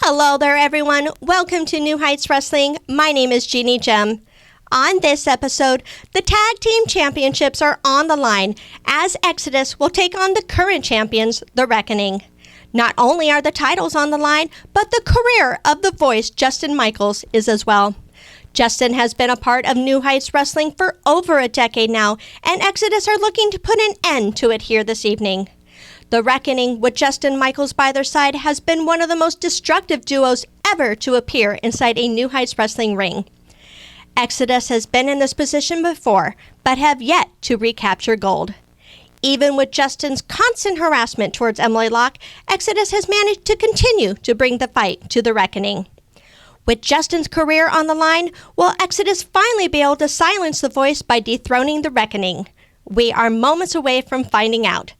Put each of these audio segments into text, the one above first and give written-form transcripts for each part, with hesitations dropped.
Hello there, everyone. Welcome to New Heights Wrestling. My name is Jeannie Gem. On this episode, the Tag Team Championships are on the line as Exodus will take on the current champions, the Wreckoning. Not only are the titles on the line, but the career of the voice, Justin Michales, is as well. Justin has been a part of New Heights Wrestling for over a decade now, and Exodus are looking to put an end to it here this evening. The Wreckoning, with Justin Michales by their side, has been one of the most destructive duos ever to appear inside a New Heights Wrestling ring. Exodus has been in this position before, but have yet to recapture gold. Even with Justin's constant harassment towards Emily Locke, Exodus has managed to continue to bring the fight to the Wreckoning. With Justin's career on the line, will Exodus finally be able to silence the voice by dethroning the Wreckoning? We are moments away from finding out.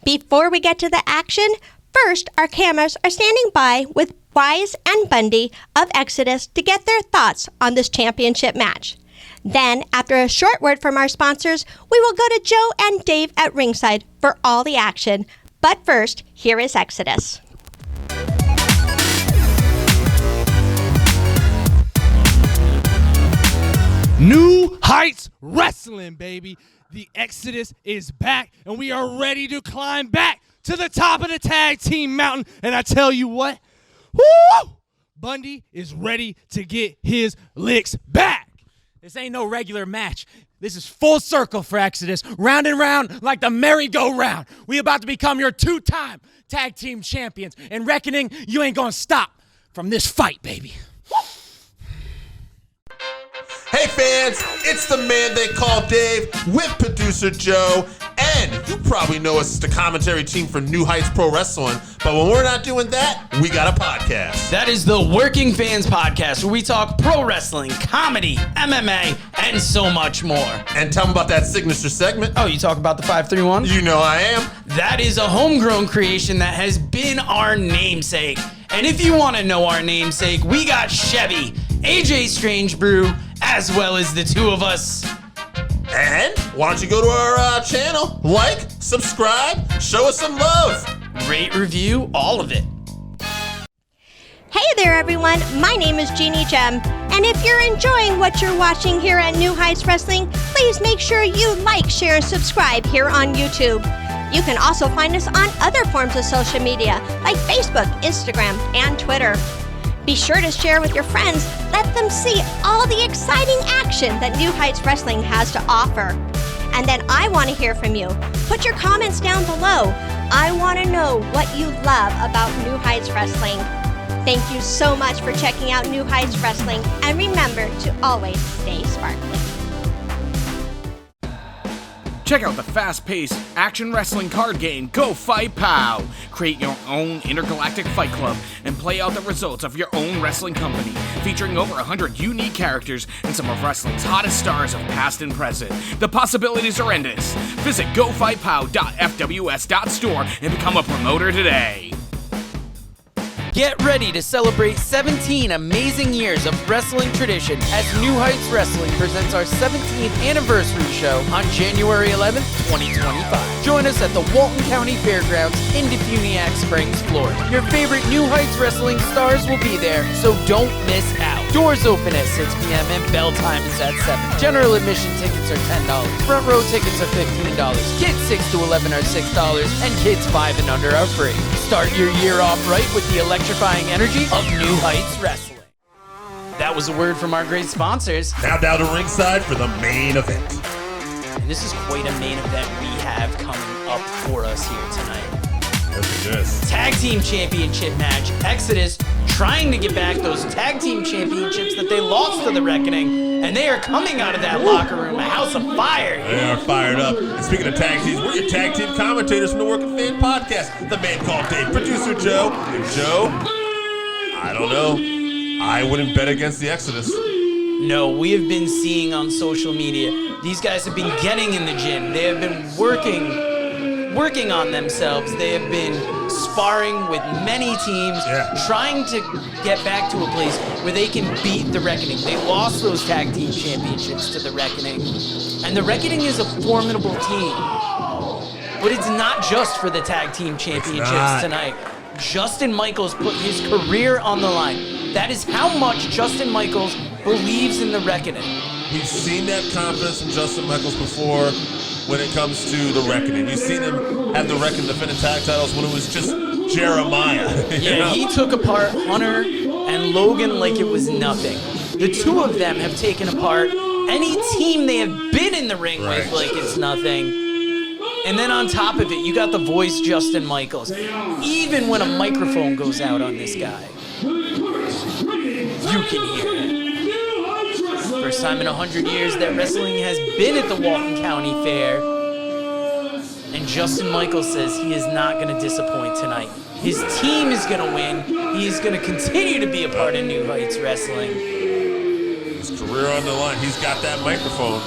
Before we get to the action, first our cameras are standing by with Wise and Bundy of Exodus to get their thoughts on this championship match. Then, after a short word from our sponsors, we will go to Joe and Dave at ringside for all the action. But first, here is Exodus. New Heights Wrestling, baby. The Exodus is back, and we are ready to climb back to the top of the tag team mountain. And I tell you what, woo! Bundy is ready to get his licks back. This ain't no regular match. This is full circle for Exodus, round and round like the merry-go-round. We about to become your two-time tag team champions. And Wreckoning, you ain't gonna stop from this fight, baby. Hey fans, it's the man they call Dave with producer Joe, and you probably know us as the commentary team for New Heights Pro Wrestling, but when we're not doing that, we got a podcast. That is the Working Fans Podcast, where we talk pro wrestling, comedy, MMA, and so much more. And tell them about that signature segment. Oh, you talk about the 531? You know I am. That is a homegrown creation that has been our namesake. And if you want to know our namesake, we got Chevy, AJ Strange Brew, as well as the two of us. And why don't you go to our channel, like, subscribe, show us some love. Rate, review, all of it. Hey there, everyone. My name is Jeannie Gem. And if you're enjoying what you're watching here at New Heights Wrestling, please make sure you like, share, and subscribe here on YouTube. You can also find us on other forms of social media like Facebook, Instagram, and Twitter. Be sure to share with your friends. Let them see all the exciting action that New Heights Wrestling has to offer. And then I want to hear from you. Put your comments down below. I want to know what you love about New Heights Wrestling. Thank you so much for checking out New Heights Wrestling, and remember to always stay sparkly. Check out the fast-paced action wrestling card game, Go Fight Pow! Create your own intergalactic fight club and play out the results of your own wrestling company, featuring over 100 unique characters and some of wrestling's hottest stars of past and present. The possibilities are endless. Visit gofightpow.fws.store and become a promoter today. Get ready to celebrate 17 amazing years of wrestling tradition as New Heights Wrestling presents our 17th anniversary show on January 11th, 2025. Join us at the Walton County Fairgrounds in DeFuniak Springs, Florida. Your favorite New Heights Wrestling stars will be there, so don't miss out. Doors open at 6 p.m. and bell time is at 7. General admission tickets are $10. Front row tickets are $15. Kids 6 to 11 are $6, and kids 5 and under are free. Start your year off right with the electrifying energy of New Heights Wrestling. That was a word from our great sponsors. Now down to ringside for the main event. And this is quite a main event we have coming up for us here tonight. Look at this. Tag Team Championship match. Exodus trying to get back those Tag Team Championships that they lost to the Wreckoning, and they are coming out of that locker room a house of fire. They are fired up. And speaking of tag teams, we're your tag team commentators from the Working Fan Podcast. The man called Dave, producer Joe. And Joe, I don't know. I wouldn't bet against the Exodus. No, we have been seeing on social media, these guys have been getting in the gym. They have been working on themselves. They have been sparring with many teams, trying to get back to a place where they can beat the Wreckoning. They lost those Tag Team Championships to the Wreckoning, and the Wreckoning is a formidable team. But it's not just for the Tag Team Championships tonight. Justin Michaels put his career on the line. That is how much Justin Michaels believes in the Reckoning. We've seen that confidence from Justin Michaels before when it comes to the Reckoning. We've seen him have the Reckoning defending tag titles when it was just Jeremiah. Yeah, he took apart Hunter and Logan like it was nothing. The two of them have taken apart any team they have been in the ring with like it's nothing. And then on top of it, you got the voice Justin Michaels. Even when a microphone goes out on this guy, you can hear it. First time in 100 years that wrestling has been at the Walton County Fair. And Justin Michaels says he is not going to disappoint tonight. His team is going to win. He is going to continue to be a part of New Heights Wrestling. His career on the line. He's got that microphone.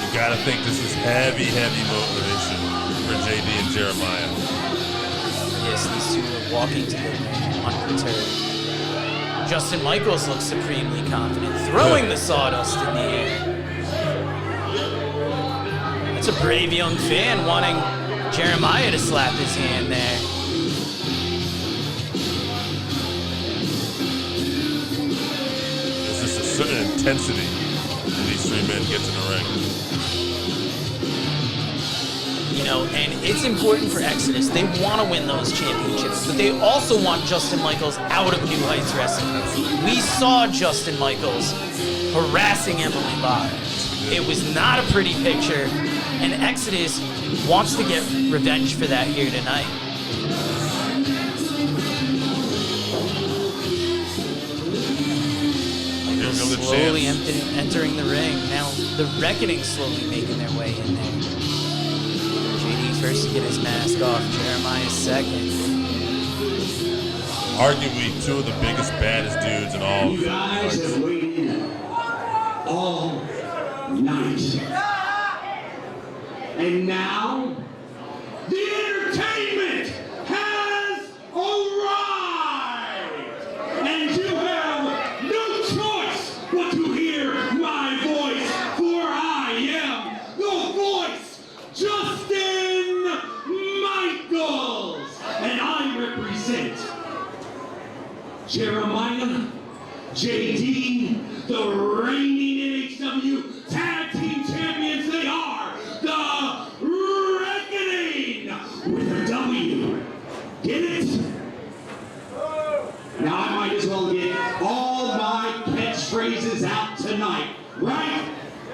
You got to think this is heavy, heavy motivation for JD and Jeremiah. Yes, these two are walking to the ring unperturbed. Justin Michaels looks supremely confident, throwing the sawdust in the air. That's a brave young fan wanting Jeremiah to slap his hand there. There's just a certain intensity when these three men get to the ring. You know, and it's important for Exodus. They want to win those championships, but they also want Justin Michaels out of New Heights Wrestling. We saw Justin Michaels harassing Emily Bach. It was not a pretty picture, and Exodus wants to get revenge for that here tonight. Slowly entering the ring. Now the Reckoning slowly making their way in there. JD first to get his mask off, Jeremiah second. Arguably two of the biggest, baddest dudes in all of You guys have waited all night. And now, the entertainment has arrived! And you have no choice but to hear my voice, for I am the voice, Justin Michaels! And I represent Jeremiah, JD, the reigning NHW Tag Team Champions. They are the Wreckoning with a W. Get it? Now I might as well get all my catchphrases out tonight, right?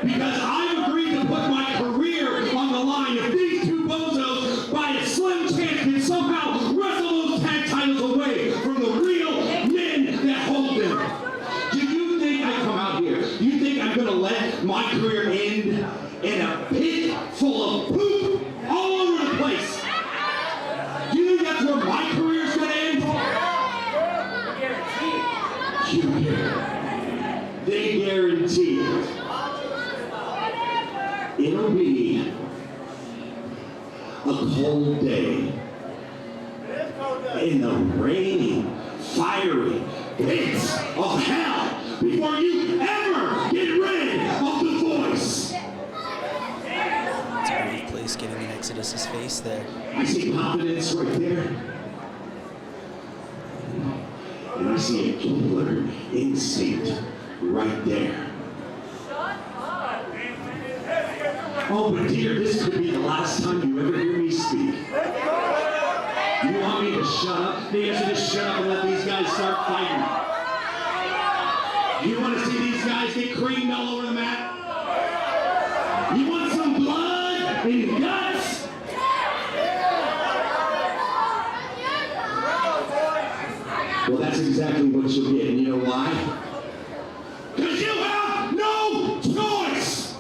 Because I've agreed to put my career on the line. If these two bozos, by a slim chance, can somehow wrestle those tag titles away from the real men that hold them. Do you think I come out here? Do you think I'm going to let my career end in a pit full of poop all over the place? Do you think that's where my career's going to end? You hear it. They guarantee it. It'll be a cold day in the raining, fiery pits of hell before you ever get rid of the voice. It's a brave place getting in Exodus's face there. I see confidence right there. And I see a killer instinct right there. Oh, but dear, this could be the last time you ever hear me speak. You want me to shut up? The answer is shut up and let these guys start fighting. You want to see these guys get creamed all over the mat? You want some blood and guts? Well, that's exactly what you'll get, and you know why? Because you have no choice!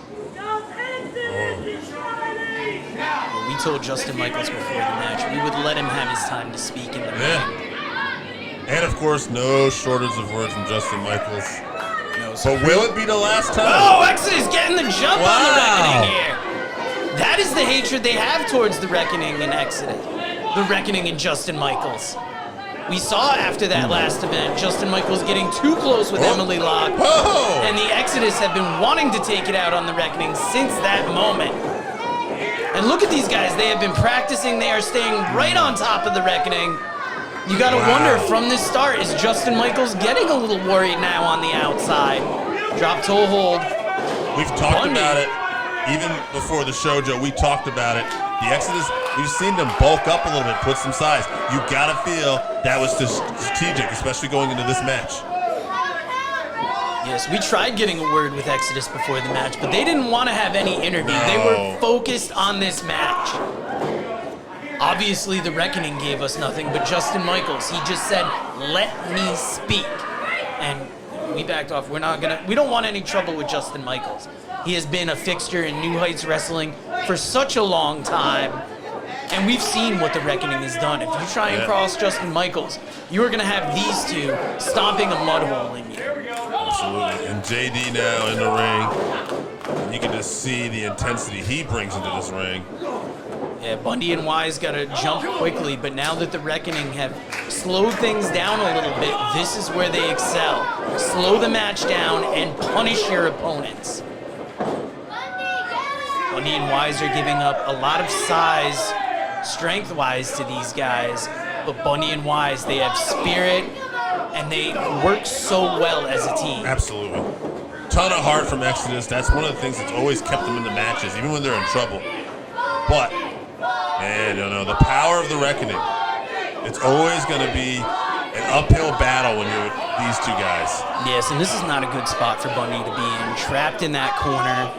We told Justin Michaels before the match we would let him have his time to speak in the ring. And of course, no shortage of words from Justin Michaels. No, But will it be the last time? Oh, Exodus getting the jump on the Reckoning here. That is the hatred they have towards the Reckoning and Exodus. The Reckoning and Justin Michaels. We saw after that last event, Justin Michaels getting too close with Emily Locke. Whoa. And the Exodus have been wanting to take it out on the Reckoning since that moment. And look at these guys. They have been practicing. They are staying right on top of the Wreckoning. You got to wonder from this start, is Justin Michaels getting a little worried now on the outside? Drop toe hold. We've talked about it even before the show, Joe. We talked about it. The Exodus, we've seen them bulk up a little bit, put some size. You got to feel that was strategic, especially going into this match. Yes, we tried getting a word with Exodus before the match, but they didn't want to have any interview. They were focused on this match. Obviously, the Wreckoning gave us nothing, but Justin Michaels, he just said, "Let me speak." And we backed off. We don't want any trouble with Justin Michaels. He has been a fixture in New Heights Wrestling for such a long time. And we've seen what the Wreckoning has done. If you try and cross Justin Michaels, you are going to have these two stomping a mud hole in you. Absolutely. And JD now in the ring. You can just see the intensity he brings into this ring. Yeah, Bundy and Wise got to jump quickly, but now that the Wreckoning have slowed things down a little bit, this is where they excel. Slow the match down and punish your opponents. Bundy and Wise are giving up a lot of size, strength-wise to these guys, but Bundy and Wise, they have spirit, and they work so well as a team. Absolutely. Ton of heart from Exodus. That's one of the things that's always kept them in the matches, even when they're in trouble. But, man, the power of the Wreckoning, it's always going to be an uphill battle when you're with these two guys. Yes, and this is not a good spot for Bundy to be in. Trapped in that corner.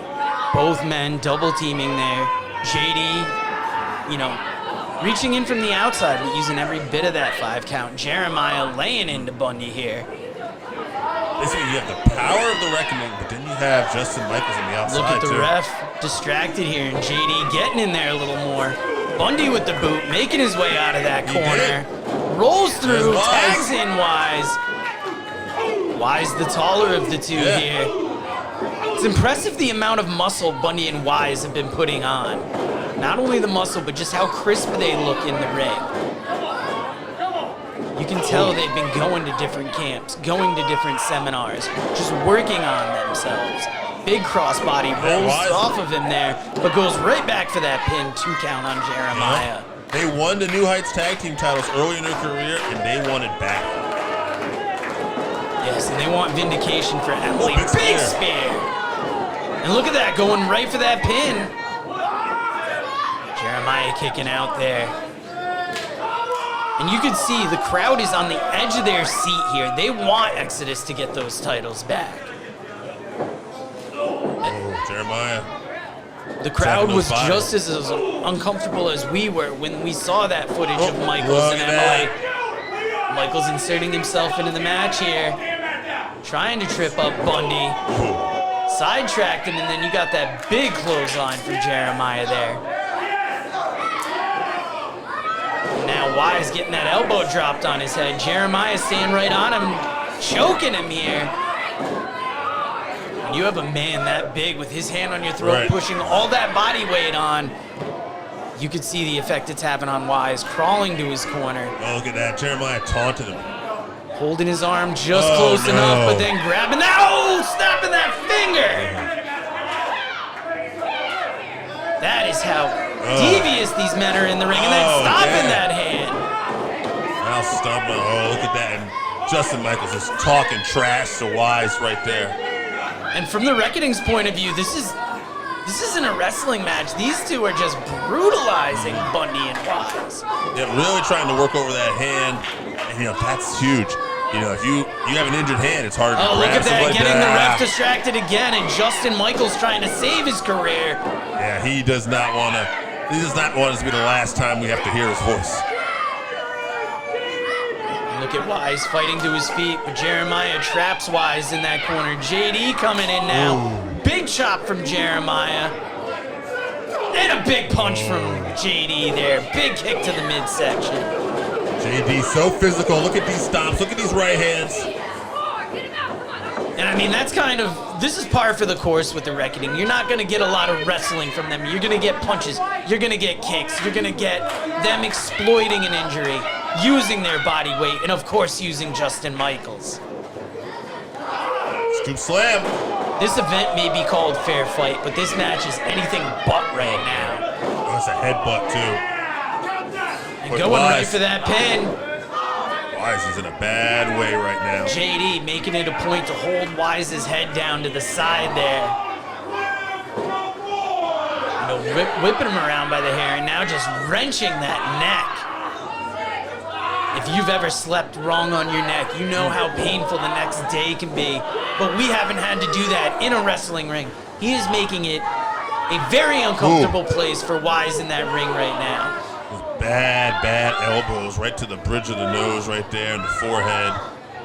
Both men double teaming there. JD, reaching in from the outside, but using every bit of that 5 count. Jeremiah laying into Bundy here. Basically, you have the power of the Wreckoning, but then you have Justin Michaels on the outside, Look at the too. ref distracted here, and JD getting in there a little more. Bundy with the boot, making his way out of that corner. Rolls through, tags in Wise. Wise the taller of the two here. It's impressive the amount of muscle Bundy and Wise have been putting on. Not only the muscle, but just how crisp they look in the ring. You can tell they've been going to different camps, going to different seminars, just working on themselves. Big crossbody rolls off of him there, but goes right back for that pin, 2 count on Jeremiah. They won the New Heights Tag Team titles early in their career, and they won it back. Yes, and they want vindication for Emily. Big spear. And look at that, going right for that pin. Jeremiah kicking out there. And you can see the crowd is on the edge of their seat here. They want Exodus to get those titles back. Jeremiah. The crowd was just as uncomfortable as we were when we saw that footage of Michaels and Emily. Michaels inserting himself into the match here. Trying to trip up Bundy. Sidetracked him, and then you got that big clothesline from Jeremiah there. Now Wise getting that elbow dropped on his head. Jeremiah staying right on him, choking him here. When you have a man that big with his hand on your throat, pushing all that body weight on, you could see the effect it's having on Wise, crawling to his corner. Oh, look at that. Jeremiah taunted him. Holding his arm just close enough, but then grabbing that, snapping that finger. That is how devious these men are in the ring, and then stopping that hand. Now stomping. Oh, look at that. And Justin Michaels is talking trash to Wise right there. And from the Wreckoning's point of view, this isn't a wrestling match. These two are just brutalizing Bundy and Wise. Yeah, really trying to work over that hand. And, that's huge. If you have an injured hand, it's harder to grab. Oh, look at that, like getting the ref distracted again, and Justin Michaels trying to save his career. Yeah, he does not want this to be the last time we have to hear his voice. Look at Wise fighting to his feet, but Jeremiah traps Wise in that corner. JD coming in now. Big chop from Jeremiah. And a big punch from JD there. Big kick to the midsection. JD so physical. Look at these stomps. Look at these right hands. And I mean, this is par for the course with the Wreckoning. You're not going to get a lot of wrestling from them. You're going to get punches. You're going to get kicks. You're going to get them exploiting an injury, using their body weight, and of course using Justin Michaels. Scoop slam. This event may be called Fair Fight, but this match is anything but right now. That's a headbutt, too. And going right for that pin. Wise is in a bad way right now. JD making it a point to hold Wise's head down to the side there. You know, whipping him around by the hair and now just wrenching that neck. If you've ever slept wrong on your neck, you know how painful the next day can be. But we haven't had to do that in a wrestling ring. He is making it a very uncomfortable place for Wise in that ring right now. Bad elbows right to the bridge of the nose right there and the forehead.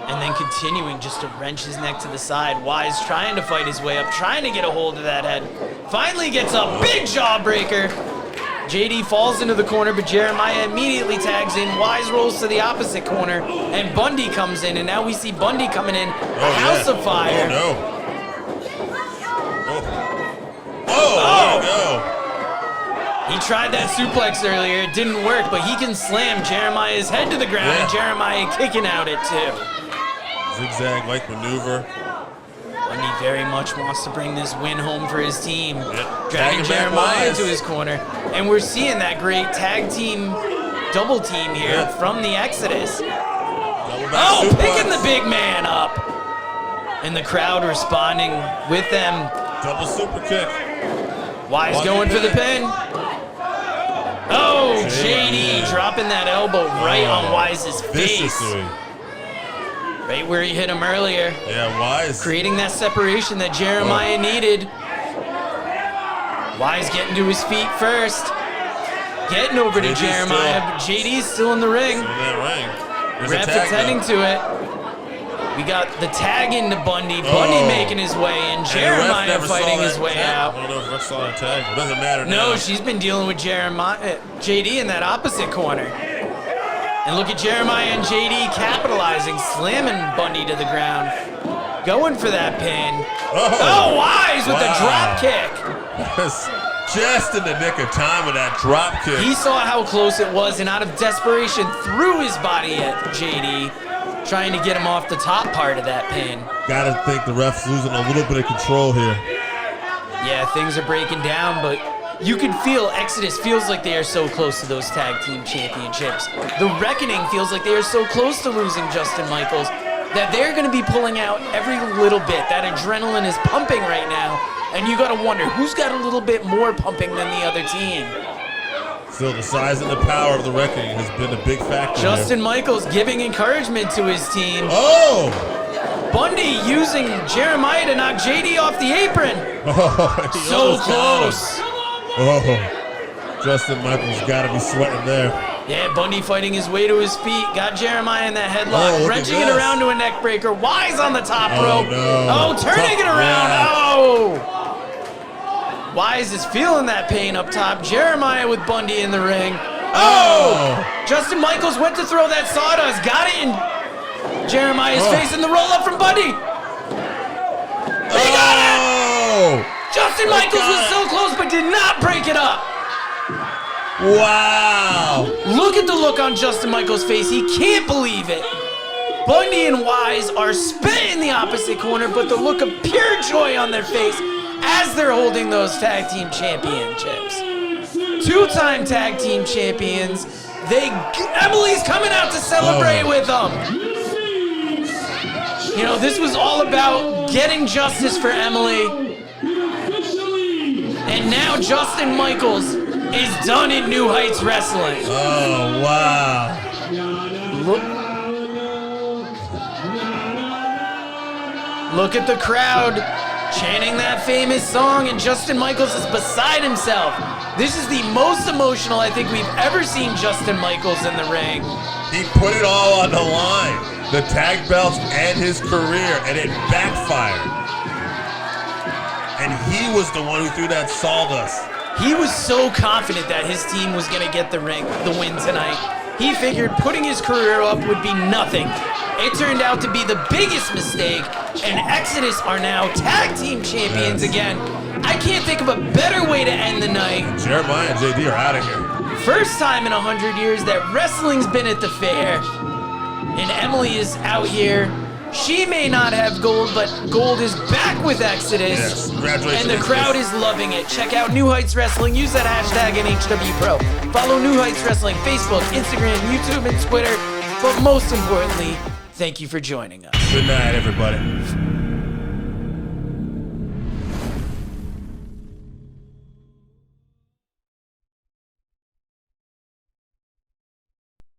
And then continuing just to wrench his neck to the side. Wise trying to fight his way up, trying to get a hold of that head. Finally gets a big jawbreaker. JD falls into the corner, but Jeremiah immediately tags in. Wise rolls to the opposite corner, and Bundy comes in, and now we see Bundy coming in. House of Fire. Oh, no. Oh, no. He tried that suplex earlier. It didn't work, but he can slam Jeremiah's head to the ground, and Jeremiah kicking out it, too. Zigzag-like maneuver. Bundy very much wants to bring this win home for his team. Dragging Tagging Jeremiah back into his corner. And we're seeing that great tag team double team here from the Exodus. Oh, picking the big man up. And the crowd responding with them. Double super kick. Wise going for the pin. Oh, JD dropping that elbow right on Wise's face. Viciously. Right where he hit him earlier. Yeah, Wise. Creating that separation that Jeremiah needed. Wise getting to his feet first. Getting over to Jeremiah, but JD's still in the ring. Still in that ring. There's Ref a tag, attending to it. We got the tag into Bundy. Bundy making his way in. Jeremiah fighting his way out. I don't know if Ref saw that tag. It doesn't matter now. No, she's been dealing with JD in that opposite corner. And look at Jeremiah and JD capitalizing, slamming Bundy to the ground. Going for that pin. Oh, Wise with the drop kick. Just in the nick of time with that drop kick. He saw how close it was and out of desperation threw his body at JD, trying to get him off the top part of that pin. Gotta think the ref's losing a little bit of control here. Yeah, things are breaking down, but you can feel Exodus feels like they are so close to those tag team championships. The Wreckoning feels like they are so close to losing Justin Michaels that they're going to be pulling out every little bit. That adrenaline is pumping right now, and you got to wonder who's got a little bit more pumping than the other team. Still, the size and the power of the Wreckoning has been a big factor. Justin Michaels giving encouragement to his team. Oh! Bundy using Jeremiah to knock JD off the apron. Oh, so close. Oh, Justin Michaels got to be sweating there. Yeah, Bundy fighting his way to his feet. Got Jeremiah in that headlock, wrenching it around to a neck breaker. Wise on the top rope. No. Oh, turning it around. Oh! Wise is feeling that pain up top. Jeremiah with Bundy in the ring. Oh! Justin Michaels went to throw that sawdust. Got it in Jeremiah's face, and the roll up from Bundy. He got it! Justin Michaels was so close but did not break it up. Wow! Look at the look on Justin Michaels' face. He can't believe it. Bundy and Wise are spit in the opposite corner, but the look of pure joy on their face as they're holding those tag team championships. Two-time tag team champions. Emily's coming out to celebrate with them. You know, this was all about getting justice for Emily. And now Justin Michaels is done in New Heights Wrestling. Oh, wow. Look at the crowd chanting that famous song, and Justin Michaels is beside himself. This is the most emotional I think we've ever seen Justin Michaels in the ring. He put it all on the line. The tag belts and his career, and it backfired. And he was the one who threw that sawdust. He was so confident that his team was going to get the win tonight. He figured putting his career up would be nothing. It turned out to be the biggest mistake, and Exodus are now tag team champions again. I can't think of a better way to end the night. Jeremiah and JD are out of here. First time in 100 years that wrestling's been at the fair, and Emily is out here She may not have gold, but gold is back with Exodus. Yes, congratulations. And the crowd is loving it. Check out New Heights Wrestling. Use that hashtag NHWPro. Follow New Heights Wrestling, Facebook, Instagram, YouTube, and Twitter. But most importantly, thank you for joining us. Good night, everybody.